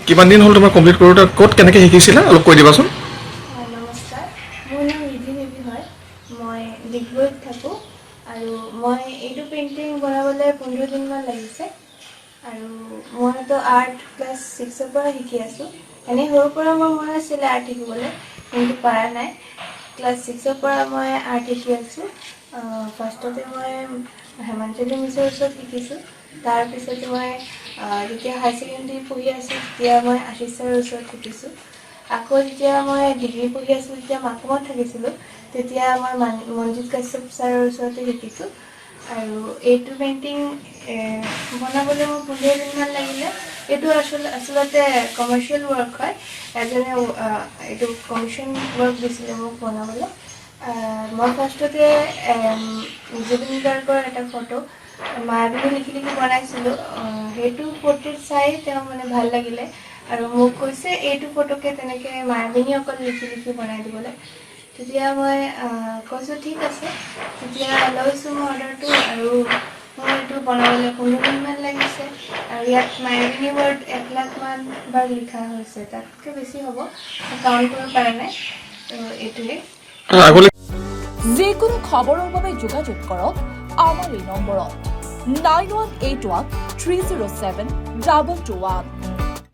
কিমান দিন হ'ল তোমাৰ কমপ্লিট কৰোঁতে ক'ত কেনেকৈ শিকিছিলা অলপ কৈ দিবাচোন। নমস্কাৰ, মোৰ নাম ৰিধি দেৱী হয়। মই ডিগবৈত থাকোঁ আৰু মই এইটো পেইণ্টিং বনাবলৈ 15 দিনমান লাগিছে আৰু মইতো আৰ্ট ক্লাছ 6ৰ পৰা শিকি আছোঁ। এনেই সৰুৰ পৰা মোৰ মন আছিলে আৰ্ট শিকিবলৈ, কিন্তু পৰা নাই। ক্লাছ 6ৰ পৰা মই আৰ্ট শিকি আছোঁ। ফাৰ্ষ্টতে মই হেমাঞ্জলি মিছৰ ওচৰত শিকিছোঁ। তাৰপিছতে মই যেতিয়া হায়াৰ ছেকেণ্ডেৰী পঢ়ি আছোঁ তেতিয়া মই আশীষ ছাৰৰ ওচৰত শিকিছোঁ। আকৌ যেতিয়া মই ডিগ্ৰী পঢ়ি আছিলোঁ তেতিয়া মাকুমত থাকিছিলোঁ, তেতিয়া মই মনজিৎ কাশ্যপ ছাৰৰ ওচৰতে শিকিছোঁ। আৰু এইটো পেইণ্টিং বনাবলৈ মোৰ 15 দিনমান লাগিলে। এইটো আচলতে কমাৰ্চিয়েল ৱৰ্ক হয়। এজনে এইটো কমিশ্যন ৱৰ্ক দিছিলে মোক বনাবলৈ। মই ফাৰ্ষ্টতে জুবিন গাৰ্গৰ এটা ফটো মায়াবিনী লিখি লিখি বনাইছিলোঁ। সেইটো ফটোত চাই তেওঁ মানে ভাল লাগিলে আৰু মোক কৈছে এইটো ফটোকে তেনেকৈ মায়াবিনী অকল লিখি লিখি বনাই দিবলৈ। তেতিয়া মই কৈছোঁ ঠিক আছে। তেতিয়া লৈছোঁ মই অৰ্ডাৰটো আৰু মোৰ এইটো বনাবলৈ 15 দিনমান লাগিছে। আৰু ইয়াত মায়াবিনী ৱৰ্ড 1 লাখমান বাৰ লিখা হৈছে, তাতকৈ বেছি হ'ব, কাউণ্ট কৰিব পৰা নাই। এইটোৱে আগলৈ যিকোনো খবৰৰ বাবে যোগাযোগ কৰক আমাৰ এই নম্বৰত 9181 307 221।